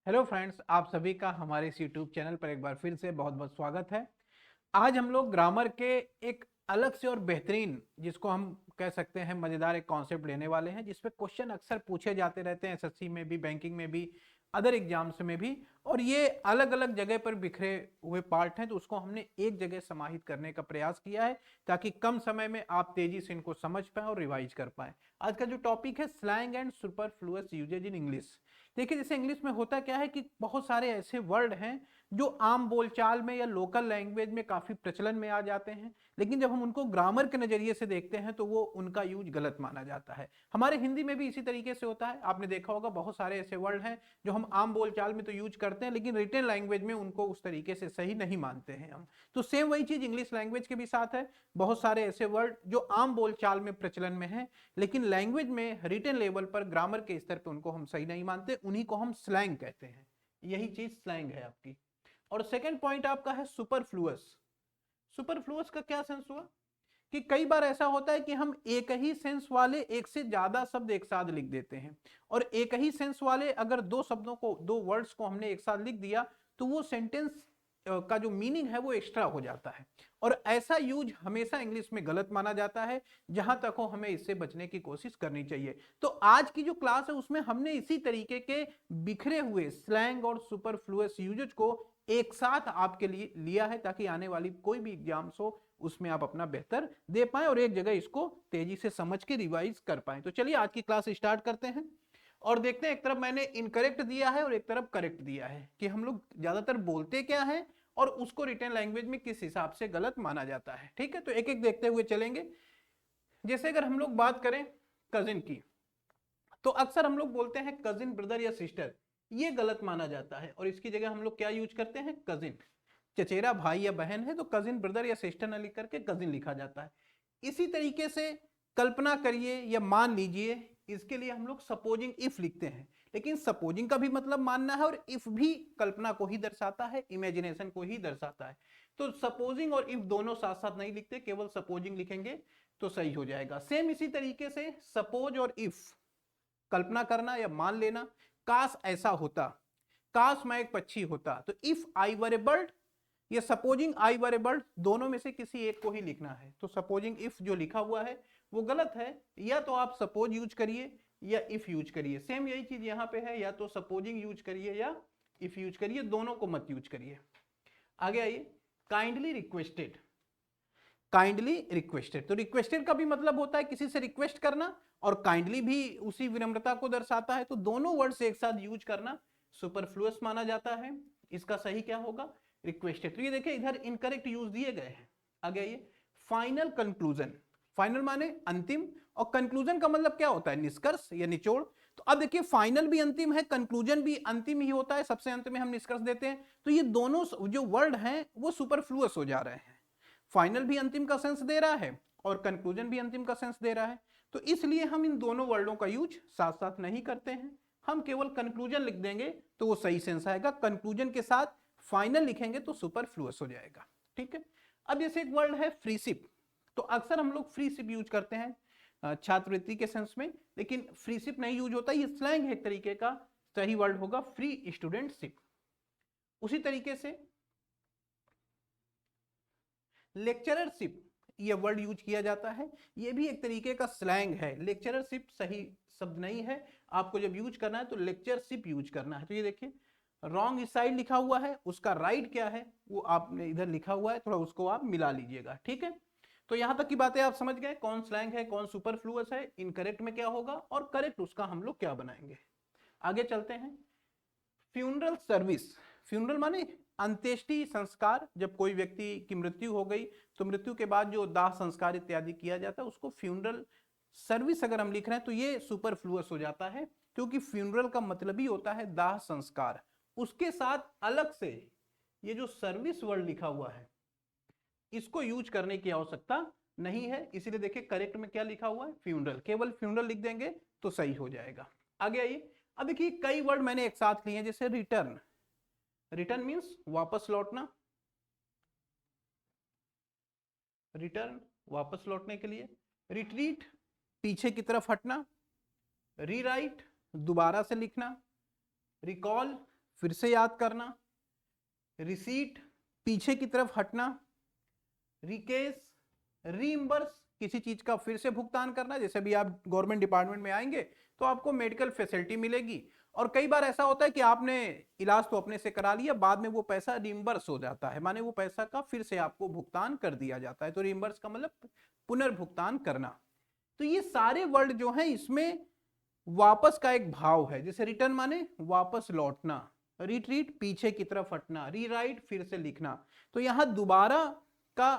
Hello friends, आप सभी का हमारे इस यूट्यूब चैनल पर एक बार फिर से बहुत बहुत स्वागत है। आज हम लोग ग्रामर के एक अलग से और बेहतरीन, जिसको हम कह सकते हैं मजेदार एक कॉन्सेप्ट लेने वाले हैं, जिसपे क्वेश्चन अक्सर पूछे जाते रहते हैं एसएससी में भी, बैंकिंग में भी, अदर एग्जाम्स में भी। और ये अलग अलग जगह पर बिखरे हुए पार्ट हैं, तो उसको हमने एक जगह समाहित करने का प्रयास किया है ताकि कम समय में आप तेजी से इनको समझ पाएं और रिवाइज कर पाएं। आज का जो टॉपिक है slang and superfluous usages in English. देखिए, जैसे इंग्लिश में होता क्या है कि बहुत सारे ऐसे वर्ड हैं जो आम बोलचाल में या लोकल लैंग्वेज में काफी प्रचलन में आ जाते हैं, लेकिन जब हम उनको ग्रामर के नजरिए से देखते हैं तो वो उनका यूज गलत माना जाता है। हमारे हिंदी में भी इसी तरीके से होता है। आपने देखा होगा बहुत सारे ऐसे वर्ड हैं जो हम आम बोलचाल में तो यूज करते हैं, लेकिन रिटन लैंग्वेज में उनको उस तरीके से सही नहीं मानते हैं हम। तो सेम वही चीज इंग्लिश लैंग्वेज के भी साथ है। बहुत सारे ऐसे वर्ड जो आम बोलचाल में प्रचलन में है, लेकिन लैंग्वेज में रिटन लेवल पर ग्रामर के स्तर पर उनको हम सही नहीं मानते, उन्हीं को हम स्लैंग कहते हैं। यही चीज स्लैंग है आपकी। और सेकंड पॉइंट आपका है सुपरफ्लुअस। सुपरफ्लुअस का क्या सेंस हुआ कि कई बार ऐसा होता है कि हम एक ही सेंस वाले एक से ज्यादा शब्द एक साथ लिख देते हैं, और एक ही सेंस वाले अगर दो शब्दों को, दो वर्ड्स को हमने एक साथ लिख दिया तो वो सेंटेंस का जो मीनिंग है वो एक्स्ट्रा हो जाता है। और ऐसा यूज हमेशा इंग्लिश में गलत माना जाता है। जहां तक हो हमें इससे बचने की कोशिश करनी चाहिए। तो आज की जो क्लास है उसमें हमने इसी तरीके के बिखरे हुए स्लैंग और सुपरफ्लुअस यूजेज को एक साथ आपके लिए लिया है, ताकि आने वाली कोई भी एग्जाम्स हो उसमें आप अपना बेहतर दे पाएं और एक जगह इसको तेजी से समझ के रिवाइज कर पाएं। तो चलिए आज की क्लास स्टार्ट करते हैं और देखते हैं। एक तरफ मैंने इनकरेक्ट दिया है और एक तरफ करेक्ट दिया है कि हम लोग ज्यादातर बोलते क्या है और उसको रिटन लैंग्वेज में किस हिसाब से गलत माना जाता है। ठीक है, तो एक एक देखते हुए चलेंगे। जैसे अगर हम लोग बात करें कजिन की, तो अक्सर हम लोग बोलते हैं कजिन ब्रदर या सिस्टर, ये गलत माना जाता है और इसकी जगह हम लोग क्या यूज करते हैं, कजिन। चचेरा भाई या बहन है तो कजिन ब्रदर या सिस्टर न लिख करके कजिन लिखा जाता है। इसी तरीके से कल्पना करिए या मान लीजिए, इसके लिए हम लोग सपोजिंग इफ लिखते हैं। लेकिन सपोजिंग का भी मतलब मानना है और इफ भी कल्पना को ही दर्शाता है, इमेजिनेशन को ही दर्शाता है। तो सपोजिंग और इफ दोनों साथ साथ नहीं लिखते, केवल सपोजिंग लिखेंगे तो सही हो जाएगा। सेम इसी तरीके से सपोज और इफ, कल्पना करना या मान लेना। काश ऐसा होता, काश मैं एक पक्षी होता। तो if I were A bird या सपोजिंग आई वर ए बर्ड, दोनों में से किसी एक को ही लिखना है। तो सपोजिंग इफ जो लिखा हुआ है वो गलत है। या तो आप सपोज यूज करिए या इफ यूज करिए। सेम यही चीज यहां पे है, या तो सपोजिंग यूज करिए या इफ यूज करिए, दोनों को मत यूज करिए। आगे आइए, काइंडली रिक्वेस्टेड। काइंडली रिक्वेस्टेड, तो रिक्वेस्टेड का भी मतलब होता है किसी से रिक्वेस्ट करना, और काइंडली भी उसी विनम्रता को दर्शाता है। तो दोनों वर्ड्स एक साथ यूज करना सुपरफ्लुअस माना जाता है। इसका सही क्या होगा, रिक्वेस्टेड। तो ये देखिए इधर इनकरेक्ट यूज दिए गए हैं। आगे आइए, फाइनल कंक्लूजन। फाइनल माने अंतिम, और कंक्लूजन का मतलब क्या होता है, निष्कर्ष या निचोड़। तो अब देखिए फाइनल भी अंतिम है, कंक्लूजन भी अंतिम ही होता है, सबसे अंत में हम निष्कर्ष देते हैं। तो ये दोनों जो वर्ड हैं वो सुपरफ्लुअस हो जा रहे हैं। फाइनल भी अंतिम का सेंस दे रहा है और कंक्लूजन भी अंतिम का सेंस दे रहा है। तो इसलिए हम इन दोनों वर्डों का यूज साथ साथ नहीं करते हैं। हम केवल कंक्लूजन लिख देंगे तो वो सही सेंस आएगा, कंक्लूजन के साथ फाइनल लिखेंगे तो सुपरफ्लुअस हो जाएगा। ठीक है, अब जैसे एक वर्ड है फ्रीशिप, तो अक्सर हम लोग फ्रीशिप यूज करते हैं छात्रवृत्ति के सेंस में, लेकिन फ्रीशिप नहीं यूज होता, ये स्लैंग है एक तरीके का। सही वर्ड होगा फ्री स्टूडेंटशिप। उसी तरीके से लेक्चररशिप, ये वर्ड यूज किया जाता है, ये भी एक तरीके का स्लैंग है। लेक्चररशिप सही शब्द नहीं है, आपको जब यूज करना है तो लेक्चरशिप यूज करना है। तो ये देखिए रॉन्ग इस साइड लिखा हुआ है, उसका राइट क्या है वो आपने इधर लिखा हुआ है, थोड़ा उसको आप मिला लीजिएगा। ठीक है, तो यहां तक की बातें आप समझ गए, कौन स्लैंग है कौन सुपरफ्लुअस है, इनकरेक्ट में क्या होगा और करेक्ट उसका हम लोग क्या बनाएंगे। आगे चलते हैं, फ्यूनरल सर्विस। फ्यूनरल माने अंत्येष्टि संस्कार। जब कोई व्यक्ति की मृत्यु हो गई तो मृत्यु के बाद जो दाह संस्कार इत्यादि किया जाता है उसको फ्यूनरल सर्विस अगर हम लिख रहे हैं तो ये सुपरफ्लुअस हो जाता है, क्योंकि फ्यूनरल का मतलब ही होता है दाह संस्कार। उसके साथ अलग से ये जो सर्विस वर्ड लिखा हुआ है इसको यूज करने की आवश्यकता नहीं है। इसीलिए देखिए करेक्ट में क्या लिखा हुआ है, फ्यूनरल। केवल फ्यूनरल लिख देंगे तो सही हो जाएगा। आगे आइए, अब देखिए कई वर्ड मैंने एक साथ लिए हैं, जैसे रिटर्न। रिटर्न मीन्स वापस लौटना, रिटर्न वापस लौटने के लिए। रिट्रीट पीछे की तरफ हटना। रीराइट दोबारा से लिखना। रिकॉल फिर से याद करना, रिसीट पीछे की तरफ हटना, रिकेस रीइंबर्स किसी चीज का फिर से भुगतान करना, जैसे भी आप गवर्नमेंट डिपार्टमेंट में आएंगे तो आपको मेडिकल फैसिलिटी मिलेगी, और कई बार ऐसा होता है कि आपने इलाज तो अपने से करा लिया, बाद में वो पैसा रिइंबर्स हो जाता है, माने वो पैसा का फिर से आपको भुगतान कर दिया जाता है। तो रिइंबर्स का मतलब पुनर्भुगतान करना। तो ये सारे वर्ड जो है इसमें वापस का एक भाव है, जैसे रिटर्न माने वापस लौटना, रिट्रीट पीछे की तरफ हटना, रीराइट फिर से लिखना। तो यहां दोबारा का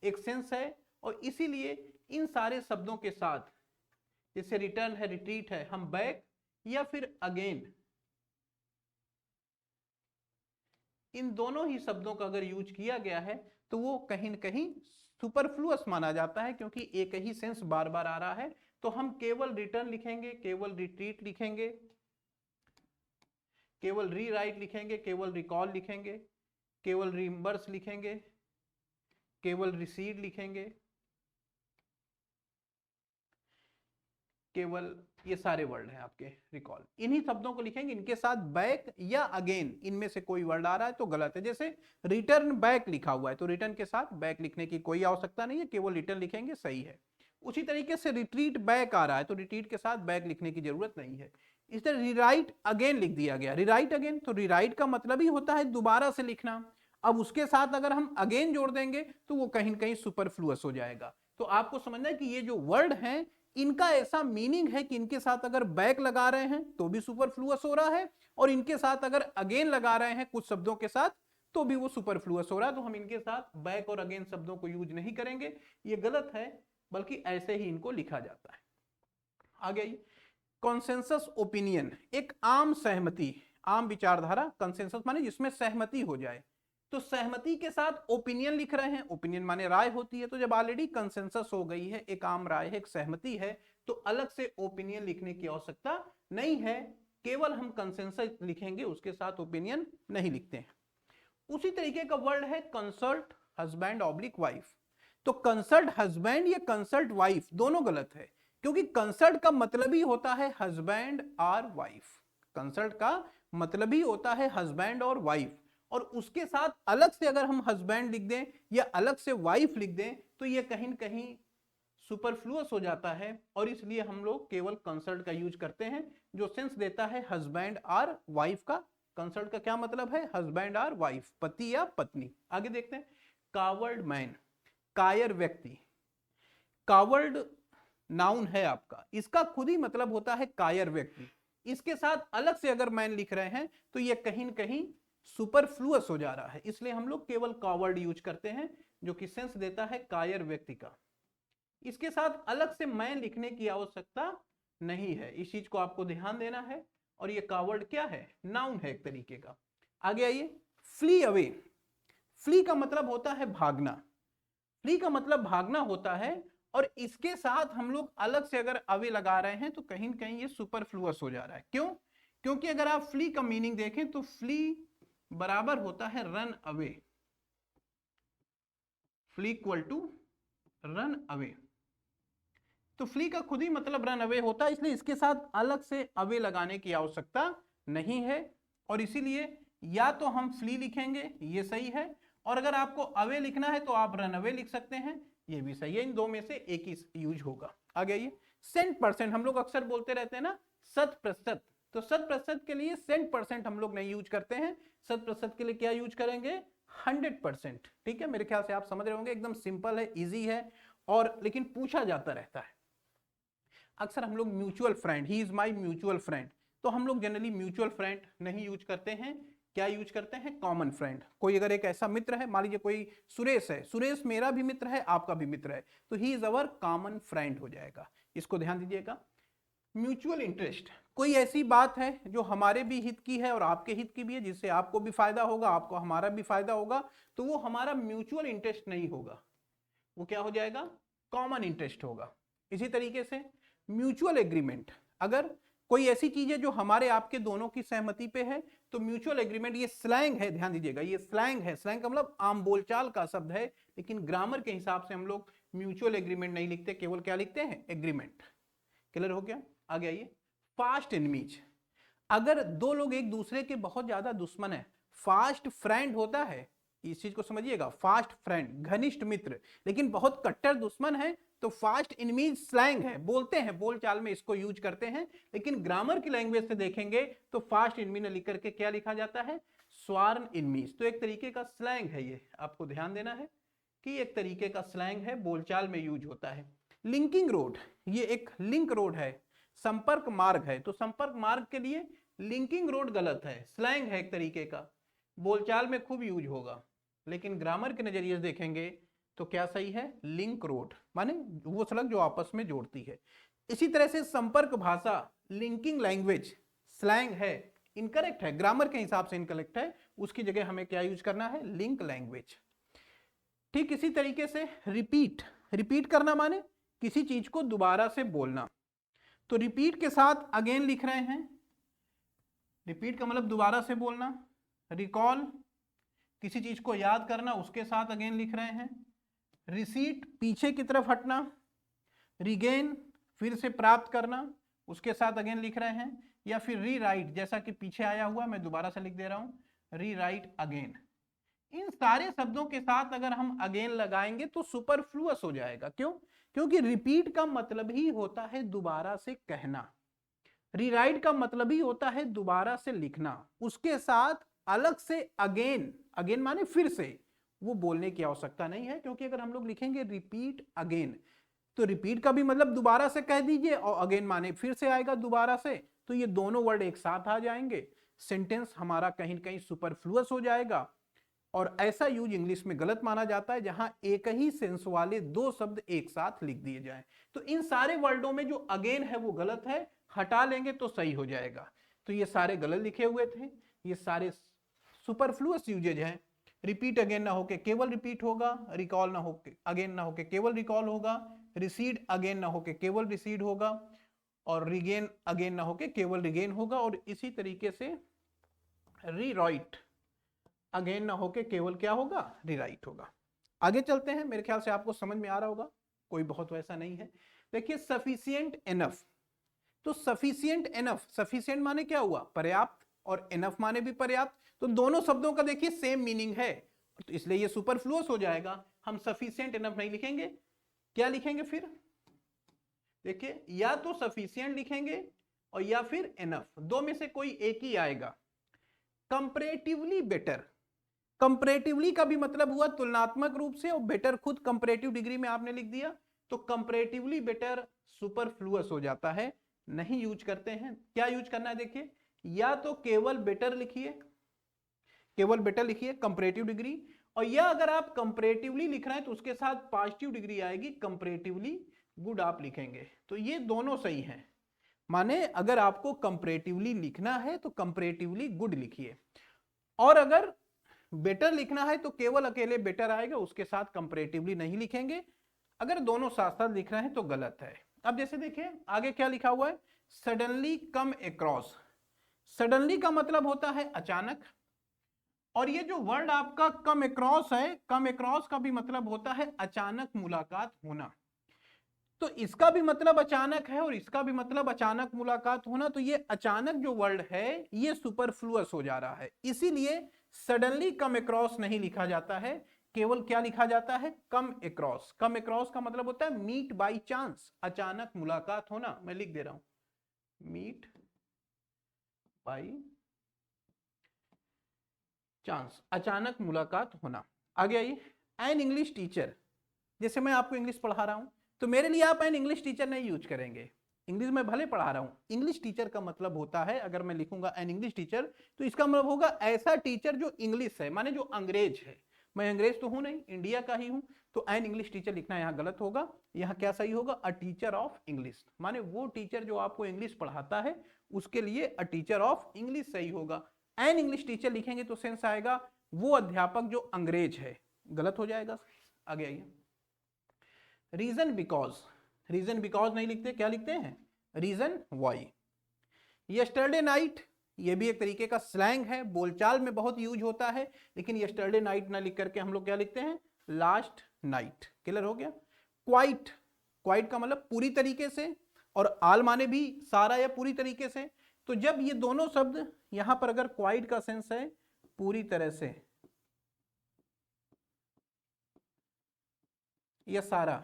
एक सेंस है, और इसीलिए इन सारे शब्दों के साथ, जैसे रिटर्न है, रिट्रीट है, हम बैक या फिर अगेन, इन दोनों ही शब्दों का अगर यूज किया गया है तो वो कहीं न कहीं सुपरफ्लुअस माना जाता है, क्योंकि एक ही सेंस बार बार आ रहा है। तो हम केवल रिटर्न लिखेंगे, केवल रिट्रीट लिखेंगे, केवल रीराइट लिखेंगे, केवल रिकॉल लिखेंगे, केवल रिइंबर्स लिखेंगे, केवल रिसीड लिखेंगे, केवल ये सारे वर्ड हैं आपके रिकॉल, इन्हीं शब्दों को लिखेंगे। इनके साथ बैक या अगेन इनमें से कोई वर्ड आ रहा है तो गलत है। जैसे रिटर्न बैक लिखा हुआ है तो रिटर्न के साथ बैक लिखने की कोई आवश्यकता नहीं है, केवल रिटर्न लिखेंगे, सही है। उसी तरीके से रिट्रीट बैक आ रहा है तो रिट्रीट के साथ बैक लिखने की जरूरत नहीं है। इस तरह रिराइट अगेन लिख दिया गया, रिराइट अगेन, तो रिराइट का मतलब ही होता है दोबारा से लिखना। अब उसके साथ अगर हम अगेन जोड़ देंगे तो वो कहीं न कहीं सुपरफ्लुअस हो जाएगा। तो आपको समझना है कि ये जो वर्ड हैं इनका ऐसा मीनिंग है कि इनके साथ अगर बैक लगा रहे हैं तो भी सुपरफ्लुअस हो रहा है, और इनके साथ अगर अगेन लगा रहे हैं कुछ शब्दों के साथ तो भी वो सुपरफ्लुअस हो रहा है। तो हम इनके साथ बैक और अगेन शब्दों को यूज नहीं करेंगे, ये गलत है, बल्कि ऐसे ही इनको लिखा जाता है। आगे कॉन्सेंसस ओपिनियन, एक आम सहमति, आम विचारधारा, कंसेंसस माने जिसमें सहमति हो जाए। तो सहमति के साथ ओपिनियन लिख रहे हैं, ओपिनियन माने राय होती है, तो जब ऑलरेडी कंसेंसस हो गई है, एक आम राय है, एक सहमति है, तो अलग से ओपिनियन लिखने की आवश्यकता नहीं है, केवल हम कंसेंसस लिखेंगे, उसके साथ ओपिनियन नहीं लिखते हैं। उसी तरीके का वर्ड है कंसल्ट हस्बैंड ऑब्लिक वाइफ। तो कंसल्ट हस्बैंड या कंसल्ट वाइफ दोनों गलत है, क्योंकि कंसल्ट का मतलब ही होता है हस्बैंड और वाइफ, कंसल्ट का मतलब ही होता है हस्बैंड और वाइफ, और उसके साथ अलग से अगर हम हस्बैंड लिख दें या अलग से वाइफ लिख दें तो ये कहीं न कहीं सुपरफ्लुअस हो जाता है, और इसलिए हम लोग केवल कंसल्ट का यूज करते हैं, जो सेंस देता है हस्बैंड और वाइफ का। कंसल्ट का क्या मतलब है, हस्बैंड और वाइफ, पति या पत्नी। आगे देखते हैं कावर्ड मैन, कायर व्यक्ति। कावर्ड नाउन है आपका, इसका खुद ही मतलब होता है कायर व्यक्ति, इसके साथ अलग से अगर मैन लिख रहे हैं तो ये कहीं न कहीं सुपरफ्लुअस हो जा रहा है, इसलिए हम लोग केवल कावर्ड यूज करते हैं, जो कि सेंस देता है कायर व्यक्ति का। इसके साथ अलग से मैन लिखने की आवश्यकता नहीं है, इस चीज को आपको ध्यान देना है। और ये कावर्ड क्या है, नाउन है एक तरीके का। आगे आइए, फ्ली अवे। फ्ली का मतलब होता है भागना, फ्ली का मतलब भागना होता है, और इसके साथ हम लोग अलग से अगर अवे लगा रहे हैं तो कहीं न कहीं ये सुपरफ्लुअस हो जा रहा है। क्यों? क्योंकि अगर आप फ्ली का मीनिंग देखें तो फ्ली बराबर होता है run away, flea equal to run away. तो फ्ली का खुद ही मतलब रन अवे होता है, इसलिए इसके साथ अलग से अवे लगाने की आवश्यकता नहीं है, और इसीलिए या तो हम फ्ली लिखेंगे, ये सही है, और अगर आपको अवे लिखना है तो आप रन अवे लिख सकते हैं, ये भी सही है। इन दो में से एक ही यूज होगा। आगे आइए, सेंट परसेंट, हम लोग अक्सर बोलते रहते हैं ना शत प्रतिशत, तो शत प्रतिशत के लिए सेंट परसेंट हम लोग नहीं यूज करते हैं, शत प्रतिशत के लिए क्या यूज करेंगे, 100%। ठीक है, मेरे ख्याल से आप समझ रहे होंगे, एकदम सिंपल है, इजी है, और लेकिन पूछा जाता रहता है। अक्सर हम लोग mutual friend, he is my mutual friend, तो हम लोग जनरली म्यूचुअल फ्रेंड नहीं यूज करते हैं, क्या यूज करते हैं, कॉमन फ्रेंड। कोई अगर एक ऐसा मित्र है, मान लीजिए कोई सुरेश है, सुरेश मेरा भी मित्र है, आपका भी मित्र है, तो he is our common friend हो जाएगा, इसको ध्यान दीजिएगा। म्यूचुअल इंटरेस्ट, कोई ऐसी बात है जो हमारे भी हित की है और आपके हित की भी है, जिससे आपको भी फायदा होगा, आपको हमारा भी फायदा होगा, तो वो हमारा म्यूचुअल इंटरेस्ट नहीं होगा, वो क्या हो जाएगा, कॉमन इंटरेस्ट होगा। इसी तरीके से म्यूचुअल एग्रीमेंट, अगर कोई ऐसी चीज है जो हमारे आपके दोनों की सहमति पे है तो म्यूचुअल एग्रीमेंट, ये स्लैंग है, ध्यान दीजिएगा, ये स्लैंग है, स्लैंग का मतलब आम बोलचाल का शब्द है, लेकिन ग्रामर के हिसाब से हम लोग म्यूचुअल एग्रीमेंट नहीं लिखते, केवल क्या लिखते हैं, एग्रीमेंट। क्लियर हो गया? आगे आइए, पास्ट एनिमीज, अगर दो लोग एक दूसरे के बहुत ज्यादा दुश्मन है, फास्ट फ्रेंड होता है, इस चीज को समझिएगा, फास्ट फ्रेंड घनिष्ठ मित्र, लेकिन बहुत कट्टर दुश्मन है तो फास्ट इनमीज स्लैंग है, बोलते हैं, बोलचाल में इसको यूज करते हैं, लेकिन ग्रामर की लैंग्वेज से देखेंगे तो फास्ट इनमी न लिख करके क्या लिखा जाता है, स्वार्न इनमीज। तो एक तरीके का स्लैंग है, ये आपको ध्यान देना है कि एक तरीके का स्लैंग है, बोलचाल में यूज होता है। लिंकिंग रोड, ये एक लिंक रोड है, संपर्क मार्ग है, तो संपर्क मार्ग के लिए लिंकिंग रोड गलत है, स्लैंग है एक तरीके का, बोलचाल में खूब यूज होगा, लेकिन ग्रामर के नजरिए से देखेंगे तो क्या सही है, लिंक रोड, माने वो सड़क जो आपस में जोड़ती है। इसी तरह से संपर्क भाषा, लिंकिंग लैंग्वेज, स्लैंग है, इनकरेक्ट है, ग्रामर के हिसाब से इनकरेक्ट है, उसकी जगह हमें क्या यूज करना है, लिंक लैंग्वेज। ठीक इसी तरीके से रिपीट, रिपीट करना माने किसी चीज को दोबारा से बोलना, तो रिपीट के साथ अगेन लिख रहे हैं, रिपीट का मतलब दोबारा से बोलना। रिकॉल, किसी चीज को याद करना, उसके साथ अगेन लिख रहे हैं। रिसीट, पीछे की तरफ हटना। रिगेन, फिर से प्राप्त करना, उसके साथ अगेन लिख रहे हैं। या फिर रीराइट, जैसा कि पीछे आया हुआ, मैं दोबारा से लिख दे रहा हूं, रीराइट अगेन। इन सारे शब्दों के साथ अगर हम अगेन लगाएंगे तो सुपरफ्लुअस हो जाएगा। क्यों? क्योंकि रिपीट का मतलब ही होता है दोबारा से कहना, रीराइट का मतलब ही होता है दोबारा से लिखना, उसके साथ अलग से अगेन, अगेन माने फिर से, वो बोलने की आवश्यकता नहीं है। क्योंकि अगर हम लोग लिखेंगे रिपीट अगेन, तो रिपीट का भी मतलब दोबारा से कह दीजिए, और अगेन माने फिर से आएगा दोबारा से, तो ये दोनों वर्ड एक साथ आ जाएंगे, सेंटेंस हमारा कहीं न कहीं सुपरफ्लुअस हो जाएगा। और ऐसा यूज इंग्लिश में गलत माना जाता है जहां एक ही सेंस वाले दो शब्द एक साथ लिख दिए जाएं। तो इन सारे वर्डों में जो अगेन है वो गलत है, हटा लेंगे तो सही हो जाएगा। तो ये सारे गलत लिखे हुए थे, ये सारे सुपरफ्लुअस यूजेज हैं। रिपीट अगेन ना होके केवल रिपीट होगा, रिकॉल ना होके अगेन ना होके केवल रिकॉल होगा, रिसीड अगेन ना होके केवल रिसीड होगा, और रिगेन अगेन ना होके केवल रिगेन होगा। और इसी तरीके से रीराइट अगेन ना होके केवल क्या होगा, रीराइट होगा। आगे चलते हैं, मेरे ख्याल से आपको समझ में आ रहा होगा, कोई बहुत वैसा नहीं है। देखिए सफिशिएंट एनफ, तो सफिशिएंट एनफ, सफिशिएंट माने क्या हुआ, पर्याप्त, और एनफ माने भी पर्याप्त, तो दोनों शब्दों का देखिए सेम मीनिंग है, तो इसलिए ये सुपरफ्लुअस हो जाएगा। हम सफिशिएंट एनफ नहीं लिखेंगे, क्या लिखेंगे फिर, देखिए या तो सफिशिएंट लिखेंगे और या फिर एनफ, दो में से कोई एक ही आएगा। कंपैरेटिवली बेटर, कंपैरेटिवली का भी मतलब हुआ तुलनात्मक रूप से, और बेटर खुद कंपैरेटिव डिग्री में आपने लिख दिया, तो कंपैरेटिवली बेटर सुपरफ्लुअस हो जाता है, नहीं यूज करते हैं। क्या यूज करना है, देखिए या तो केवल बेटर लिखिए, केवल बेटर लिखिए कंपैरेटिव डिग्री, और या अगर आप कंपैरेटिवली लिख रहे हैं तो उसके साथ पॉजिटिव डिग्री आएगी, कंपैरेटिवली गुड आप लिखेंगे। तो ये दोनों सही हैं, माने अगर आपको कंपैरेटिवली लिखना है तो कंपैरेटिवली गुड लिखिए, और अगर बेटर लिखना है तो केवल अकेले बेटर आएगा, उसके साथ कंपैरेटिवली नहीं लिखेंगे। अगर दोनों साथ साथ लिख रहे हैं तो गलत है। अब जैसे देखिए आगे क्या लिखा हुआ है, सडनली कम अक्रॉस, सडनली का मतलब होता है अचानक, और ये जो वर्ड आपका कम अक्रॉस है, कम अक्रॉस का भी मतलब होता है अचानक मुलाकात होना, तो इसका भी मतलब अचानक है और इसका भी मतलब अचानक मुलाकात होना, तो ये अचानक जो वर्ड है ये सुपरफ्लुअस हो जा रहा है, इसीलिए सडनली कम अक्रॉस नहीं लिखा जाता है, केवल क्या लिखा जाता है, कम अक्रॉस। कम अक्रॉस का मतलब होता है मीट बाई चांस, अचानक मुलाकात होना, मैं लिख दे रहा हूं मीट बाई चांस, अचानक मुलाकात होना। आगे आइए, एन इंग्लिश टीचर, जैसे मैं आपको इंग्लिश पढ़ा रहा हूं तो मेरे लिए आप एन इंग्लिश टीचर नहीं यूज करेंगे, इंग्लिश में भले पढ़ा रहा हूं, इंग्लिश टीचर का मतलब होता है, अगर मैं लिखूंगा एन इंग्लिश टीचर तो इसका मतलब होगा ऐसा टीचर जो इंग्लिश है, माने जो अंग्रेज है। मैं अंग्रेज तो हूं नहीं, इंडिया का ही हूं, तो एन इंग्लिश टीचर लिखना यहाँ गलत होगा, यहाँ क्या सही होगा, अ टीचर ऑफ इंग्लिश, माने वो टीचर जो आपको इंग्लिश पढ़ाता है उसके लिए अ टीचर ऑफ इंग्लिश सही होगा। एन इंग्लिश टीचर लिखेंगे तो सेंस आएगा वो अध्यापक जो अंग्रेज है, गलत हो जाएगा। आगे आइए, रीजन बिकॉज, रीजन बिकॉज नहीं लिखते, क्या लिखते हैं, रीजन वाई। यस्टरडे नाइट, ये भी एक तरीके का स्लैंग है, बोलचाल में बहुत यूज होता है, लेकिन यस्टरडे नाइट ना लिख करके हम लोग क्या लिखते हैं, लास्ट नाइट। क्लियर हो गया। क्वाइट, क्वाइट का मतलब पूरी तरीके से, और आल माने भी सारा या पूरी तरीके से, तो जब ये दोनों शब्द यहां पर अगर क्वाइट का सेंस है पूरी तरह से या सारा,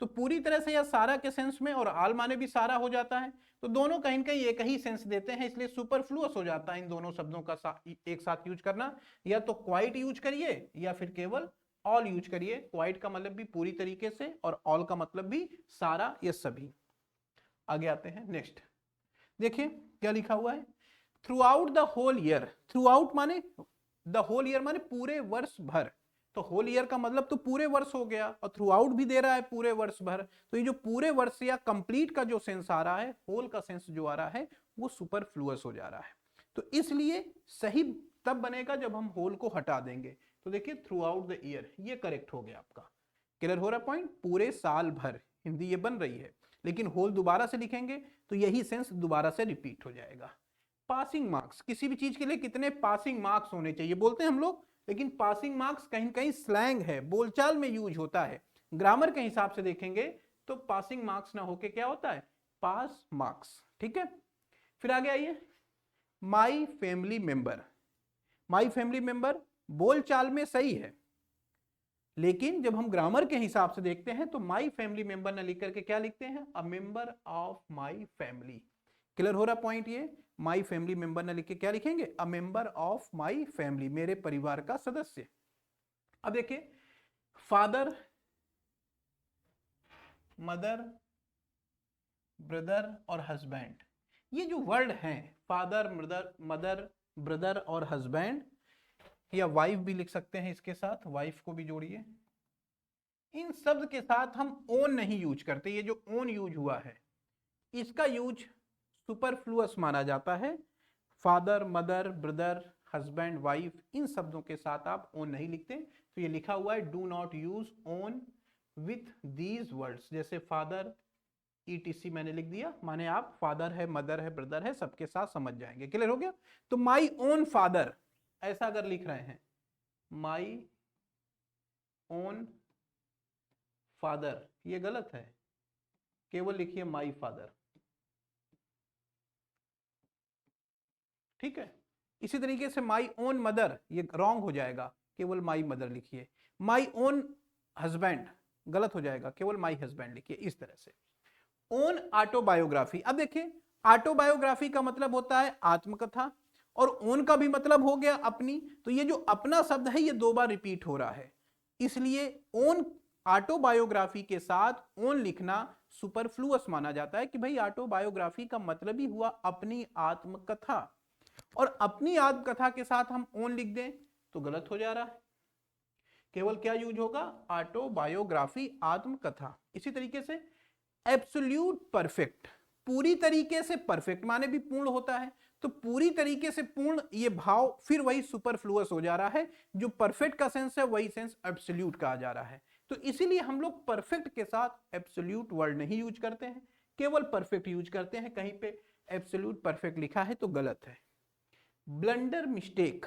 तो पूरी तरह से या सारा के सेंस में और आल माने भी सारा हो जाता है, तो दोनों कहीं न कहीं एक ही सेंस देते हैं, इसलिए सुपरफ्लुअस हो जाता है इन दोनों शब्दों का एक साथ यूज करना। या तो क्वाइट यूज करिए या फिर केवल ऑल यूज करिए। क्वाइट का मतलब भी पूरी तरीके से और ऑल का मतलब भी सारा या सभी। आगे आते हैं नेक्स्ट, देखिए क्या लिखा हुआ है, throughout the whole year. Throughout माने द होल ईयर माने पूरे वर्ष भर, तो होल ईयर का मतलब तो पूरे वर्ष हो गया, और थ्रू आउट भी दे रहा है पूरे वर्ष भर, तो ये जो पूरे वर्ष या कंप्लीट का जो सेंस आ रहा है, होल का सेंस जो आ रहा है वो सुपरफ्लुअस हो जा रहा है। तो इसलिए सही तब बनेगा जब हम होल को हटा देंगे। तो देखिए थ्रू आउट द ईयर, ये करेक्ट हो गया आपका। क्लियर हो रहा पॉइंट, पूरे साल भर हिंदी ये बन रही है, लेकिन होल दोबारा से लिखेंगे तो यही सेंस दोबारा से रिपीट हो जाएगा। पासिंग मार्क्स, किसी भी चीज के लिए कितने पासिंग मार्क्स होने चाहिए बोलते हैं हम लोग, लेकिन पासिंग मार्क्स कहीं कहीं स्लैंग है, बोलचाल में यूज होता है। ग्रामर के हिसाब से देखेंगे तो पासिंग मार्क्स ना होके क्या होता है, पास मार्क्स। ठीक है, फिर आगे आइए, my family member. My family member बोलचाल में सही है, लेकिन जब हम ग्रामर के हिसाब से देखते हैं तो माई फैमिली मेंबर न लिख करके क्या लिखते हैं, a member of my family. Clear हो रहा पॉइंट, ये माई फैमिली मेंबर न लिख के क्या लिखेंगे, a member of my family, मेरे परिवार का सदस्य। अब देखिए, फादर, मदर, ब्रदर और हस्बैंड, ये जो वर्ड हैं फादर, मदर, ब्रदर और हस्बैंड, या वाइफ भी लिख सकते हैं इसके साथ, वाइफ को भी जोड़िए। इन शब्द के साथ हम ओन नहीं यूज करते, ये जो ओन यूज हुआ है इसका यूज सुपरफ्लुअस माना जाता है। Father, mother, brother, husband, wife, इन शब्दों के साथ आप ओन नहीं लिखते। तो ये लिखा हुआ है do not use own with these words, जैसे फादर ETC मैंने लिख दिया, माने आप फादर है, मदर है, ब्रदर है, सबके साथ समझ जाएंगे। क्लियर हो गया। तो माई ओन फादर ऐसा अगर लिख रहे हैं, माई ओन फादर, ये गलत है, केवल लिखिए माई फादर। ठीक है, इसी तरीके से माई ओन मदर ये रॉन्ग हो जाएगा, केवल माई मदर लिखिए। माई ओन हस्बैंड गलत हो जाएगा, केवल माई हस्बैंड लिखिए। इस तरह से ओन ऑटोबायोग्राफी, अब देखिए ऑटोबायोग्राफी का मतलब होता है आत्मकथा, और ओन का भी मतलब हो गया अपनी। तो ये जो अपना शब्द है ये 2 बार रिपीट हो रहा है, इसलिए ओन ऑटोबायोग्राफी के साथ ओन लिखना सुपरफ्लुअस माना जाता है कि भाई ऑटोबायोग्राफी का मतलब ही हुआ अपनी आत्मकथा, और अपनी आत्मकथा के साथ हम ओन लिख दें तो गलत हो जा रहा है। केवल क्या यूज होगा, ऑटोबायोग्राफी, आत्मकथा। इसी तरीके से एब्सोल्यूट परफेक्ट, पूरी तरीके से परफेक्ट माने भी पूर्ण होता है, तो पूरी तरीके से पूर्ण ये भाव फिर वही सुपरफ्लुअस हो जा रहा है, जो परफेक्ट का सेंस है वही सेंस एब्सोल्यूट का आ जा रहा है। तो इसीलिए हम लोग परफेक्ट के साथ एब्सोल्यूट वर्ड नहीं यूज करते हैं, केवल परफेक्ट यूज करते हैं। कहीं पे एब्सोल्यूट परफेक्ट लिखा है तो गलत है। Blunder mistake,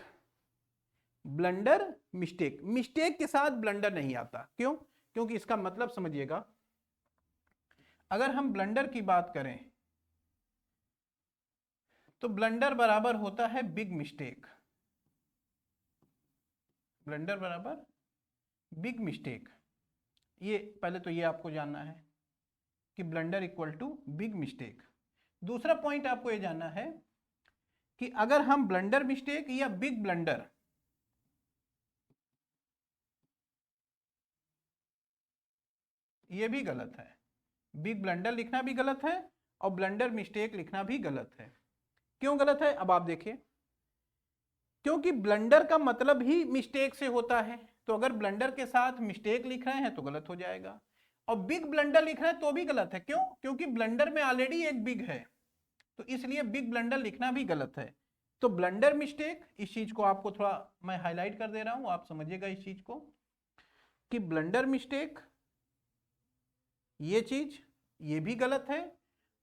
blunder mistake, mistake के साथ ब्लंडर नहीं आता, क्यों, क्योंकि इसका मतलब समझिएगा, अगर हम ब्लंडर की बात करें तो ब्लंडर बराबर होता है बिग मिस्टेक, ब्लंडर बराबर बिग मिस्टेक। ये पहले तो ये आपको जानना है कि blunder equal to big mistake. दूसरा पॉइंट आपको ये जानना है कि अगर हम ब्लंडर मिस्टेक या बिग ब्लंडर, ये भी गलत है, बिग ब्लंडर लिखना भी गलत है और ब्लंडर मिस्टेक लिखना भी गलत है। क्यों गलत है, अब आप देखिए, क्योंकि ब्लंडर का मतलब ही मिस्टेक से होता है, तो अगर ब्लंडर के साथ मिस्टेक लिख रहे हैं तो गलत हो जाएगा, और बिग ब्लंडर लिख रहे हैं तो भी गलत है। क्यों, क्योंकि ब्लंडर में ऑलरेडी एक बिग है, तो इसलिए बिग ब्लंडर लिखना भी गलत है। तो ब्लंडर मिस्टेक, इस चीज को आपको थोड़ा मैं हाईलाइट कर दे रहा हूं, आप समझिएगा इस चीज को कि ब्लंडर मिस्टेक ये चीज ये भी गलत है,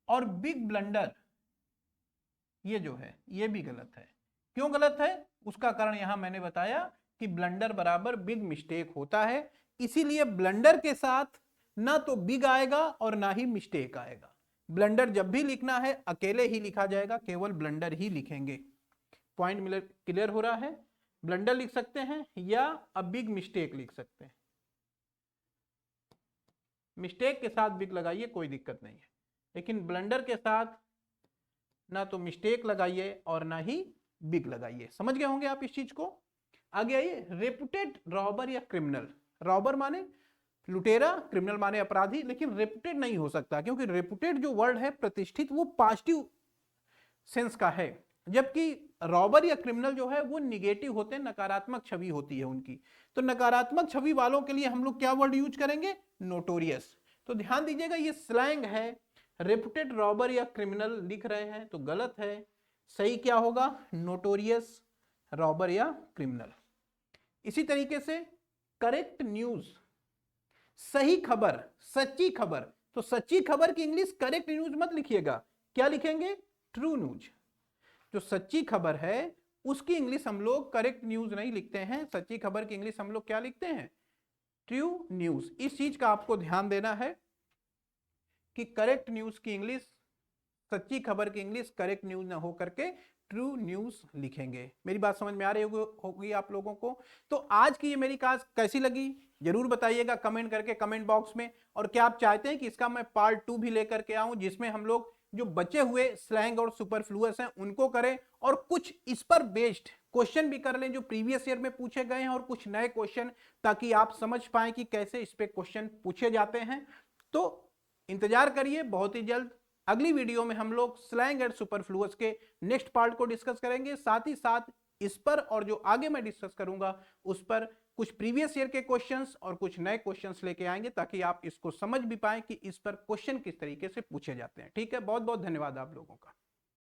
और बिग ब्लंडर ये जो है ये भी गलत है। क्यों गलत है, उसका कारण यहां मैंने बताया कि ब्लंडर बराबर बिग मिस्टेक होता है, इसीलिए ब्लंडर के साथ ना तो बिग आएगा और ना ही मिस्टेक आएगा। ब्लंडर जब भी लिखना है अकेले ही लिखा जाएगा, केवल ब्लंडर ही लिखेंगे। पॉइंट क्लियर हो रहा है? ब्लंडर लिख सकते हैं या अ बिग मिस्टेक लिख सकते हैं। मिस्टेक के साथ बिग लगाइए, कोई दिक्कत नहीं है, लेकिन ब्लंडर के साथ ना तो मिस्टेक लगाइए और ना ही बिग लगाइए। समझ गए होंगे आप इस चीज को। आगे आइए, रेपुटेड रॉबर या क्रिमिनल। रॉबर माने लुटेरा, क्रिमिनल माने अपराधी, लेकिन रेपुटेड नहीं हो सकता, क्योंकि रेपुटेड जो वर्ड है प्रतिष्ठित, वो पॉजिटिव सेंस का है, जबकि रॉबर या क्रिमिनल जो है वो निगेटिव होते हैं, नकारात्मक छवि होती है उनकी। तो नकारात्मक छवि वालों के लिए हम लोग क्या वर्ड यूज करेंगे? नोटोरियस। तो ध्यान दीजिएगा, ये स्लैंग है। रेपुटेड रॉबर या क्रिमिनल लिख रहे हैं तो गलत है, सही क्या होगा? नोटोरियस रॉबर या क्रिमिनल। इसी तरीके से करेक्ट न्यूज, सही खबर, सच्ची खबर। तो सच्ची खबर की इंग्लिश करेक्ट न्यूज मत लिखिएगा, क्या लिखेंगे? True news. जो सच्ची खबर है उसकी इंग्लिश हम लोग करेक्ट न्यूज नहीं लिखते हैं, सच्ची खबर की इंग्लिश हम लोग क्या लिखते हैं? True news. इस चीज का आपको ध्यान देना है कि करेक्ट न्यूज की इंग्लिश, सच्ची खबर की इंग्लिश करेक्ट न्यूज ना हो करके ट्रू न्यूज लिखेंगे। मेरी बात समझ में आ रही होगी आप लोगों को। तो आज की ये मेरी क्लास कैसी लगी जरूर बताइएगा कमेंट करके, कमेंट बॉक्स में। और क्या आप चाहते हैं कि इसका मैं पार्ट 2 भी लेकर के आऊं, जिसमें हम लोग जो बचे हुए स्लैंग और सुपरफ्लुअस हैं उनको करें, और कुछ इस पर बेस्ड क्वेश्चन भी कर लें जो प्रीवियस ईयर में पूछे गए हैं, और कुछ नए क्वेश्चन, ताकि आप समझ पाएं कि कैसे इस पे क्वेश्चन पूछे जाते हैं। तो इंतजार करिए, बहुत ही जल्द अगली वीडियो में हम लोग स्लैंग एंड सुपरफ्लुअस के नेक्स्ट पार्ट को डिस्कस करेंगे। साथ ही साथ इस पर और जो आगे मैं डिस्कस करूंगा उस पर कुछ प्रीवियस ईयर के क्वेश्चंस और कुछ नए क्वेश्चंस लेके आएंगे, ताकि आप इसको समझ भी पाएं कि इस पर क्वेश्चन किस तरीके से पूछे जाते हैं। ठीक है, बहुत बहुत धन्यवाद आप लोगों का।